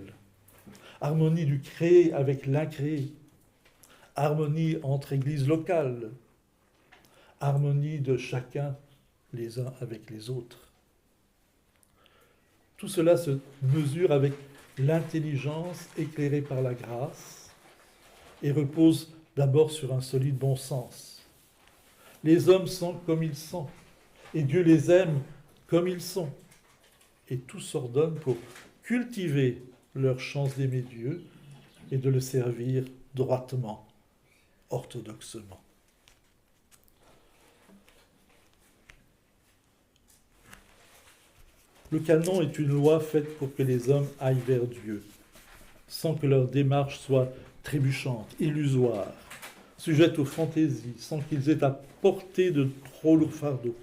Harmonie du créé avec l'incréé. Harmonie entre églises locales. Harmonie de chacun les uns avec les autres. Tout cela se mesure avec l'intelligence éclairée par la grâce et repose d'abord sur un solide bon sens. Les hommes sont comme ils sont, et Dieu les aime comme ils sont. Et tout s'ordonne pour cultiver leur chance d'aimer Dieu et de le servir droitement, orthodoxement. Le canon est une loi faite pour que les hommes aillent vers Dieu, sans que leur démarche soit trébuchante, illusoire, sujette aux fantaisies, sans qu'ils aient à porter de trop lourds fardeaux.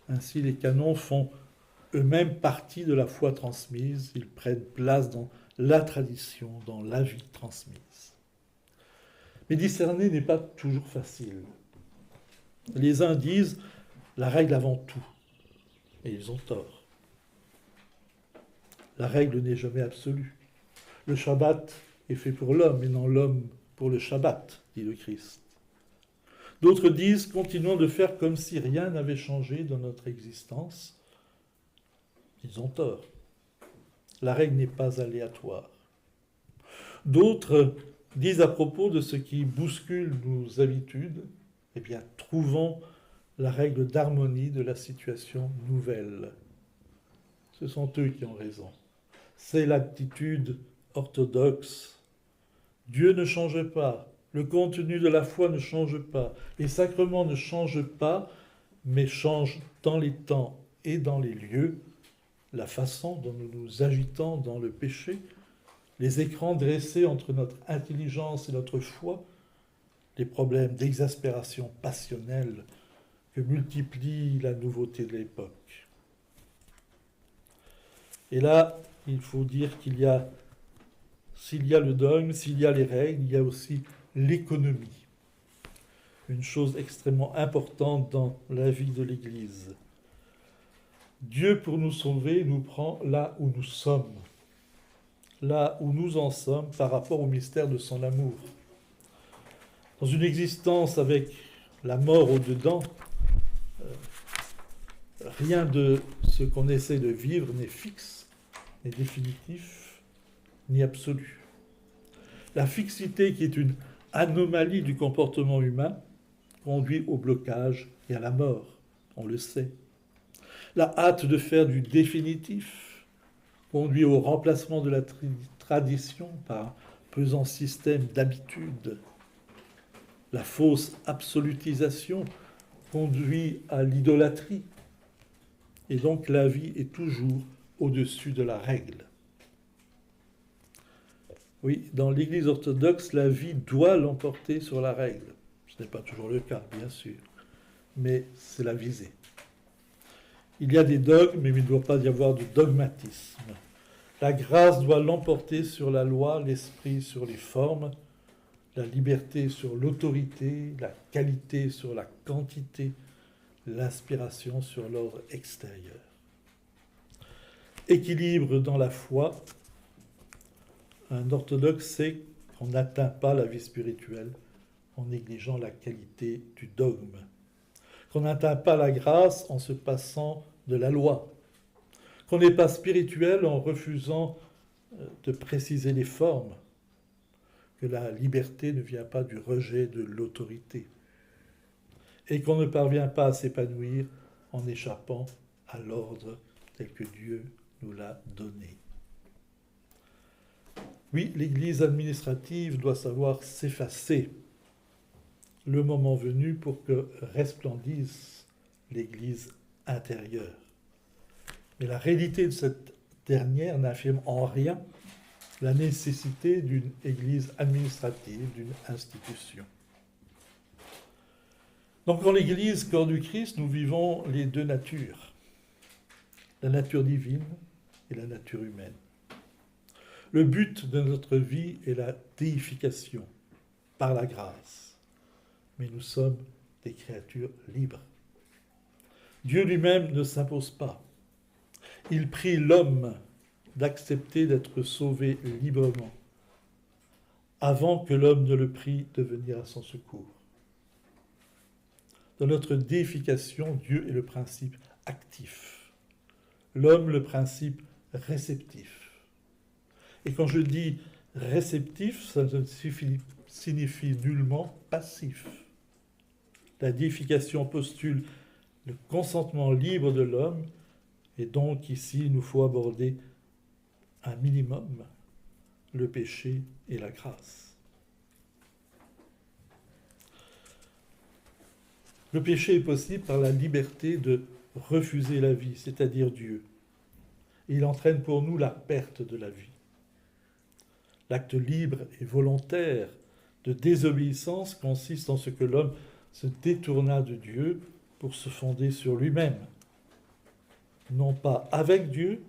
Ainsi, les canons font eux-mêmes partie de la foi transmise, ils prennent place dans la tradition, dans la vie transmise. Mais discerner n'est pas toujours facile. Les uns disent la règle avant tout, et ils ont tort. La règle n'est jamais absolue. Le Shabbat est fait pour l'homme et non l'homme pour le Shabbat, dit le Christ. D'autres disent, continuons de faire comme si rien n'avait changé dans notre existence. Ils ont tort. La règle n'est pas aléatoire. D'autres disent à propos de ce qui bouscule nos habitudes, eh bien, trouvons la règle d'harmonie de la situation nouvelle. Ce sont eux qui ont raison. C'est l'attitude orthodoxe. Dieu ne change pas, le contenu de la foi ne change pas, les sacrements ne changent pas, mais changent dans les temps et dans les lieux, la façon dont nous nous agitons dans le péché, les écrans dressés entre notre intelligence et notre foi, les problèmes d'exaspération passionnelle que multiplie la nouveauté de l'époque. Et là, il faut dire s'il y a le dogme, s'il y a les règles, il y a aussi l'économie. Une chose extrêmement importante dans la vie de l'Église. Dieu, pour nous sauver, nous prend là où nous sommes, là où nous en sommes par rapport au mystère de son amour. Dans une existence avec la mort au-dedans, rien de ce qu'on essaie de vivre n'est fixe, n'est définitif, ni absolu. La fixité, qui est une anomalie du comportement humain, conduit au blocage et à la mort, on le sait. La hâte de faire du définitif conduit au remplacement de la tradition par un pesant système d'habitude. La fausse absolutisation conduit à l'idolâtrie. Et donc la vie est toujours au-dessus de la règle. Oui, dans l'Église orthodoxe, la vie doit l'emporter sur la règle. Ce n'est pas toujours le cas, bien sûr, mais c'est la visée. Il y a des dogmes, mais il ne doit pas y avoir de dogmatisme. La grâce doit l'emporter sur la loi, l'esprit sur les formes, la liberté sur l'autorité, la qualité sur la quantité, l'inspiration sur l'ordre extérieur. Équilibre dans la foi. Un orthodoxe sait qu'on n'atteint pas la vie spirituelle en négligeant la qualité du dogme, qu'on n'atteint pas la grâce en se passant de la loi, qu'on n'est pas spirituel en refusant de préciser les formes, que la liberté ne vient pas du rejet de l'autorité, et qu'on ne parvient pas à s'épanouir en échappant à l'ordre tel que Dieu nous l'a donné. Oui, l'Église administrative doit savoir s'effacer le moment venu pour que resplendisse l'Église intérieure. Mais la réalité de cette dernière n'affirme en rien la nécessité d'une Église administrative, d'une institution. Donc en l'Église, corps du Christ, nous vivons les deux natures, la nature divine et la nature humaine. Le but de notre vie est la déification par la grâce. Mais nous sommes des créatures libres. Dieu lui-même ne s'impose pas. Il prie l'homme d'accepter d'être sauvé librement, avant que l'homme ne le prie de venir à son secours. Dans notre déification, Dieu est le principe actif, l'homme le principe réceptif. Et quand je dis réceptif, ça ne signifie nullement passif. La déification postule le consentement libre de l'homme, et donc ici il nous faut aborder un minimum, le péché et la grâce. Le péché est possible par la liberté de refuser la vie, c'est-à-dire Dieu. Et il entraîne pour nous la perte de la vie. L'acte libre et volontaire de désobéissance consiste en ce que l'homme se détourna de Dieu pour se fonder sur lui-même. Non pas avec Dieu,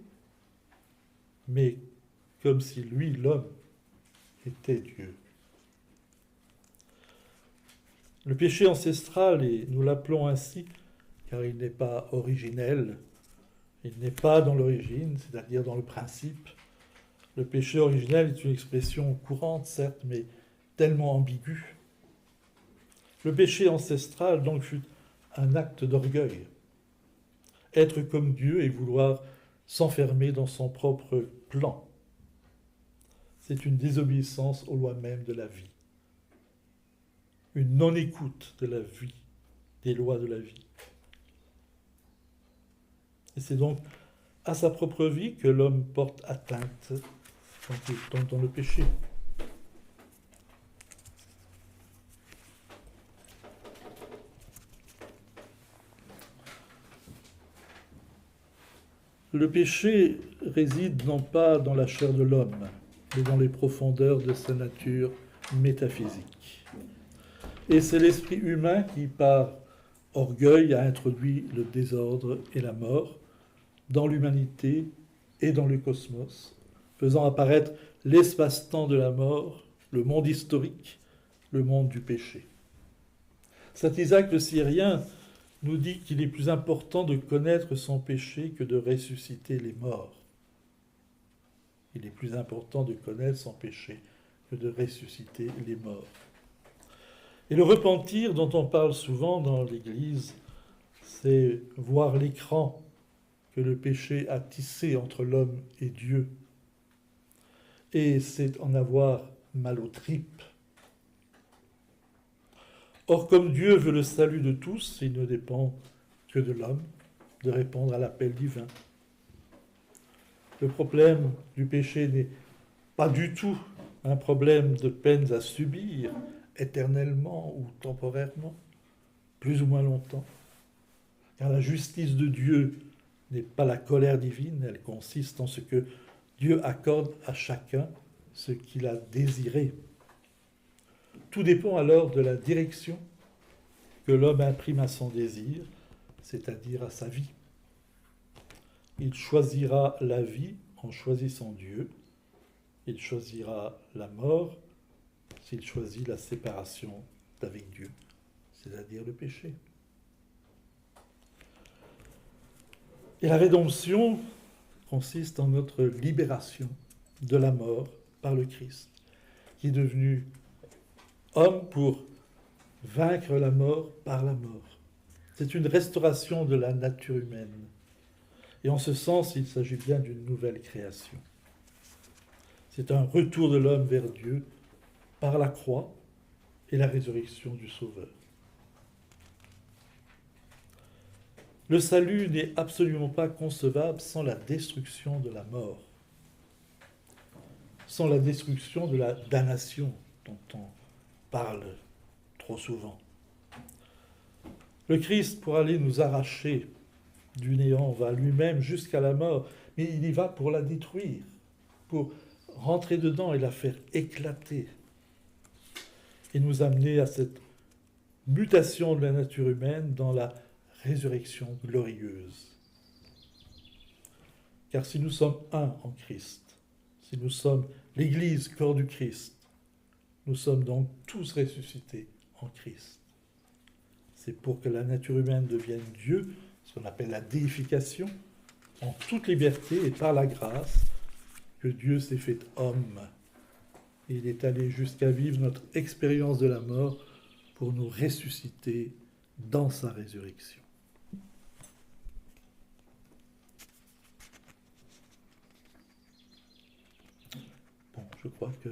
mais comme si lui, l'homme, était Dieu. Le péché ancestral, et nous l'appelons ainsi, car il n'est pas originel, il n'est pas dans l'origine, c'est-à-dire dans le principe. Le péché originel est une expression courante, certes, mais tellement ambiguë. Le péché ancestral, donc, fut un acte d'orgueil. Être comme Dieu et vouloir s'enfermer dans son propre plan. C'est une désobéissance aux lois mêmes de la vie. Une non-écoute de la vie, des lois de la vie. Et c'est donc à sa propre vie que l'homme porte atteinte quand il tombe dans le péché. Le péché réside non pas dans la chair de l'homme, mais dans les profondeurs de sa nature métaphysique. Et c'est l'esprit humain qui, par orgueil, a introduit le désordre et la mort dans l'humanité et dans le cosmos, faisant apparaître l'espace-temps de la mort, le monde historique, le monde du péché. Saint Isaac le Syrien nous dit qu'il est plus important de connaître son péché que de ressusciter les morts. Il est plus important de connaître son péché que de ressusciter les morts. Et le repentir dont on parle souvent dans l'Église, c'est voir l'écran que le péché a tissé entre l'homme et Dieu. Et c'est en avoir mal aux tripes. Or, comme Dieu veut le salut de tous, il ne dépend que de l'homme de répondre à l'appel divin. Le problème du péché n'est pas du tout un problème de peines à subir, éternellement ou temporairement, plus ou moins longtemps. Car la justice de Dieu n'est pas la colère divine, elle consiste en ce que Dieu accorde à chacun ce qu'il a désiré. Tout dépend alors de la direction que l'homme imprime à son désir, c'est-à-dire à sa vie. Il choisira la vie en choisissant Dieu, il choisira la mort s'il choisit la séparation d'avec Dieu, c'est-à-dire le péché. Et la rédemption consiste en notre libération de la mort par le Christ, qui est devenu homme pour vaincre la mort par la mort. C'est une restauration de la nature humaine. Et en ce sens, il s'agit bien d'une nouvelle création. C'est un retour de l'homme vers Dieu par la croix et la résurrection du Sauveur. Le salut n'est absolument pas concevable sans la destruction de la mort, sans la destruction de la damnation dont on parle trop souvent. Le Christ, pour aller nous arracher du néant, va lui-même jusqu'à la mort, mais il y va pour la détruire, pour rentrer dedans et la faire éclater, et nous amener à cette mutation de la nature humaine dans la résurrection glorieuse. Car si nous sommes un en Christ, si nous sommes l'Église, corps du Christ, nous sommes donc tous ressuscités en Christ. C'est pour que la nature humaine devienne Dieu, ce qu'on appelle la déification, en toute liberté et par la grâce, que Dieu s'est fait homme. Et il est allé jusqu'à vivre notre expérience de la mort pour nous ressusciter dans sa résurrection. Bon, je crois que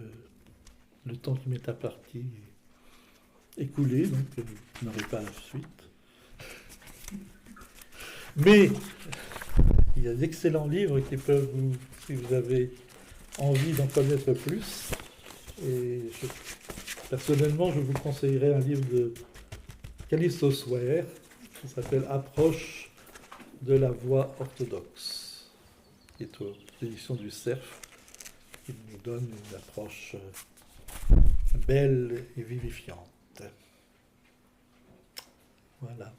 le temps qui m'est imparti est écoulé, donc je n'aurai pas la suite. Mais il y a d'excellents livres qui peuvent vous, si vous avez envie d'en connaître plus. Et personnellement, je vous conseillerais un livre de Kallistos Ware qui s'appelle Approche de la voie orthodoxe, qui est aux éditions du Cerf, qui nous donne une approche belle et vivifiante. Voilà.